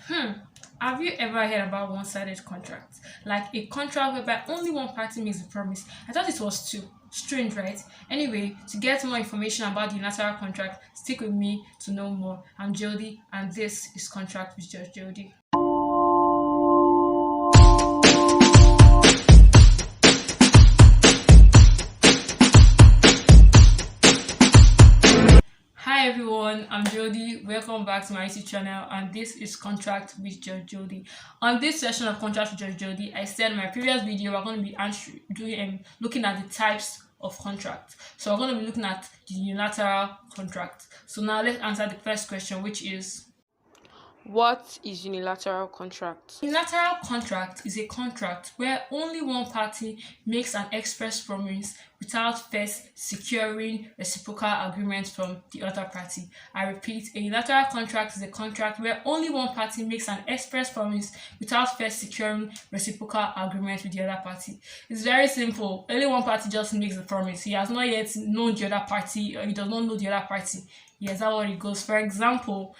Hmm. Have you ever heard about one-sided contract? Like a contract whereby only one party makes a promise. I thought it was two. Strange, right? Anyway, to get more information about the unilateral contract, stick with me to know more. I'm Jodie, and this is Contract with Judge Jodie. Hi everyone, I'm Jodie. Welcome back to my YouTube channel, and this is Contract with Judge Jodie. On this session of Contract with Judge Jodie, I said in my previous video we're going to be looking at the types of contract. So we're going to be looking at the unilateral contract. So now let's answer the first question, which is, what is unilateral contract? unilateral contract is a contract where only one party makes an express promise without first securing reciprocal agreement from the other party. I repeat, a unilateral contract is a contract where only one party makes an express promise without first securing reciprocal agreement with the other party. It's very simple. Only one party just makes the promise. He has not yet known the other party, or he does not know the other party. Yes, that's what it goes. For example,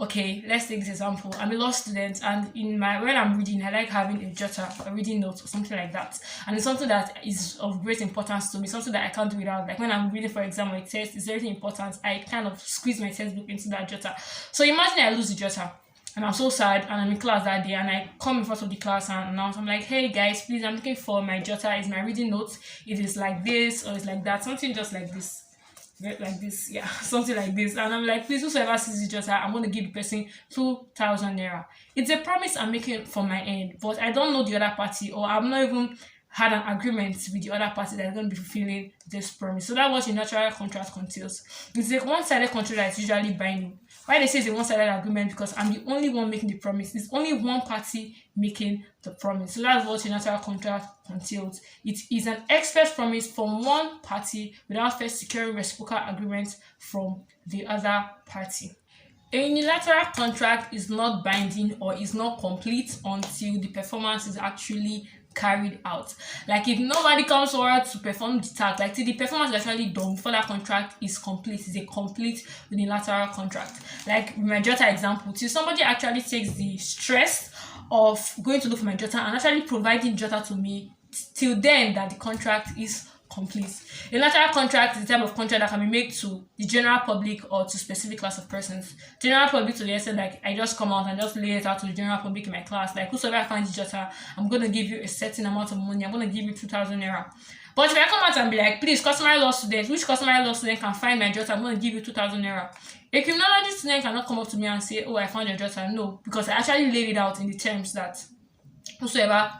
okay, let's take this example. I'm a law student, and when I'm reading, I like having a jotter, a reading note, or something like that. And it's something that is of great importance to me, something that I can't do without. Like when I'm reading for exam or a test, it's very important. I kind of squeeze my textbook into that jotter. So imagine I lose the jotter. And I'm so sad, and I'm in class that day, and I come in front of the class and announce, I'm like, hey guys, please, I'm looking for my jotter. Is my reading note? It is like this, or it's like that, something just like this. Like this, yeah, something like this. And I'm like, please, whoever sees this jotter, I'm going to give the person 2,000 naira. It's a promise I'm making from my end, but I don't know the other party, or I'm not even had an agreement with the other party that is going to be fulfilling this promise. So that's what unilateral contract entails. It's a one-sided contract that is usually binding. Why they say it's a one-sided agreement? Because I'm the only one making the promise. It's only one party making the promise. So that's what unilateral contract entails. It is an express promise from one party without first securing reciprocal agreement from the other party. A unilateral contract is not binding or is not complete until the performance is actually carried out. Like if nobody comes forward to perform the task, like till the performance is actually done before that contract is complete, it's a complete unilateral contract. Like with my jotter example, till somebody actually takes the stress of going to look for my jotter and actually providing jotter to me, till then that the contract is complete. A unilateral contract is the type of contract that can be made to the general public or to specific class of persons. General public to the extent like I just come out and just lay it out to the general public in my class. Like whosoever finds the jotter, I'm going to give you a certain amount of money. I'm going to give you 2,000 naira. But if I come out and be like, please, customary law student, which customary law student can find my jotter, I'm going to give you 2,000 naira. A criminology student cannot come up to me and say, oh, I found your jotter. No, because I actually laid it out in the terms that whosoever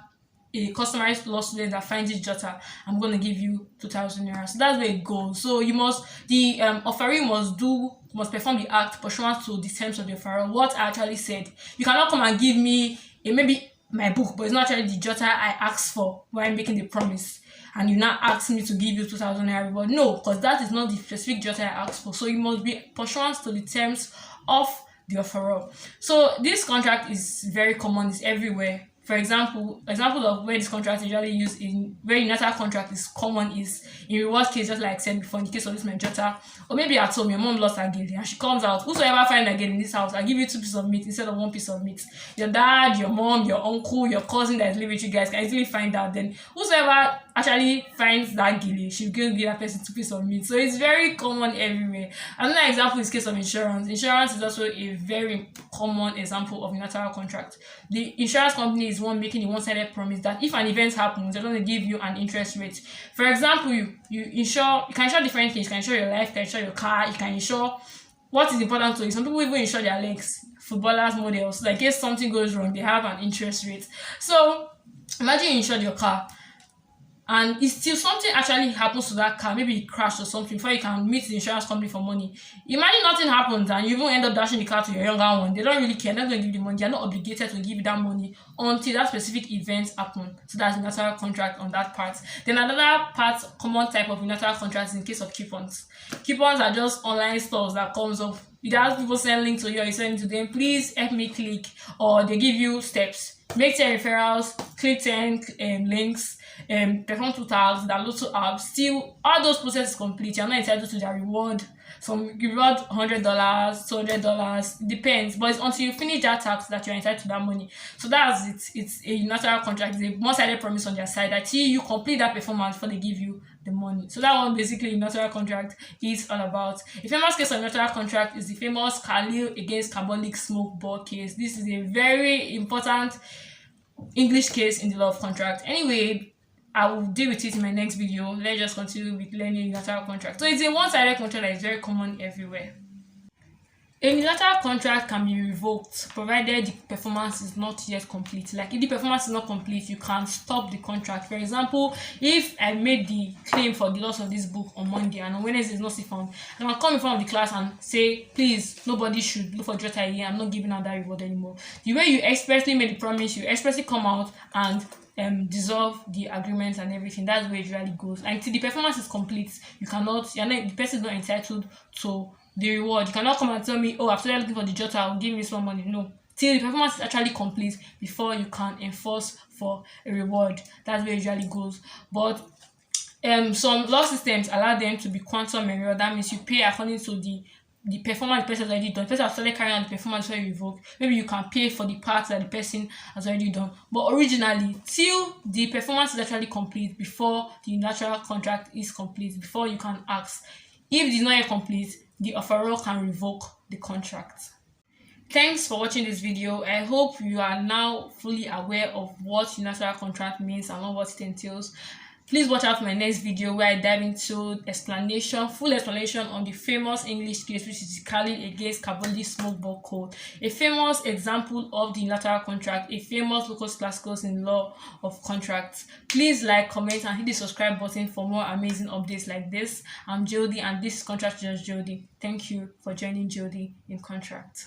a customary law student that finds this jotter, I'm going to give you 2,000 naira. So that's where it goes. So the offeree must perform the act pursuant to the terms of the offeror. What I actually said. You cannot come and give me maybe my book, but it's not actually the jotter I asked for when I'm making the promise. And you now ask me to give you 2,000 naira reward. No, because that is not the specific jotter I asked for. So it must be pursuant to the terms of the offeror. So this contract is very common, it's everywhere. For example of where this contract is usually used in where unilateral contract is common is in reward case, just like I said before, in the case of this my jotter, or maybe at home your mom lost her girl and she comes out, whosoever find her girl in this house, I'll give you 2 pieces of meat instead of 1 piece of meat. Your dad, your mom, your uncle, your cousin that is living with you guys can easily find out. Then whosoever actually finds that girl, she's going to give that person 2 pieces of meat. So it's very common everywhere. Another example is case of insurance. Insurance is also a very common example of unilateral contract. The insurance company is one making a one-sided promise that if an event happens, they're going to give you an interest rate. For example, you can insure different things. You can insure your life, you can insure your car, you can insure what is important to you. Some people even insure their legs, footballers, models. Like if something goes wrong, they have an interest rate. So imagine you insured your car, and it's still something actually happens to that car, maybe it crashed or something, before you can meet the insurance company for money. Imagine nothing happens and you even end up dashing the car to your younger one. They don't really care, they're not going to give you the money, they're not obligated to give you that money until that specific event happens. So that's unilateral contract on that part. Then another part, common type of unilateral contract is in case of coupons. Coupons are just online stores that comes up. You have people send link to you, or you send to them, please help me click, or they give you steps. Make 10 referrals, click 10 links, perform 2 tasks, download 2 apps, still all those processes complete, you're not entitled to their reward. Some reward $100, $200, depends. But it's until you finish that task that you're entitled to that money. So that's it. It's a unilateral contract. It's a one-sided promise on their side that you complete that performance before they give you the money. So that one basically unilateral contract is all about. A famous case of unilateral contract is the famous Khalil against Carbolic smoke ball case. This is a very important English case in the law of contract. Anyway, I will deal with it in my next video. Let's just continue with learning unilateral contract. So it's a one-sided contract that is very common everywhere. A unilateral contract can be revoked provided the performance is not yet complete. Like if the performance is not complete, you can stop the contract. For example, if I made the claim for the loss of this book on Monday and on Wednesday it's not still found, I can come in front of the class and say, please, nobody should look for Jota again. I'm not giving out that reward anymore. The way you expressly made the promise, you expressly come out and dissolve the agreement and everything. That's where it usually goes. Until the performance is complete, the person is not entitled to the reward. You cannot come and tell me, oh, I've started looking for the Jota, I'll give me some money. No. Till the performance is actually complete before you can enforce for a reward. That's where it usually goes. But some law systems allow them to be quantum error. That means you pay according to the performance the person has already done. The person has started carrying out the performance when you revoke. Maybe you can pay for the parts that the person has already done. But originally, till the performance is actually complete, before the unilateral contract is complete, before you can ask. If it is not yet complete, the offeror can revoke the contract. Thanks for watching this video. I hope you are now fully aware of what unilateral contract means and what it entails. Please watch out for my next video where I dive into full explanation on the famous English case, which is Khalil against Carbolic smoke ball code. A famous example of the unilateral contract, a famous locus classicus in law of contracts. Please like, comment, and hit the subscribe button for more amazing updates like this. I'm Jodie, and this is Contract Judge Jodie. Thank you for joining Jodie in Contract.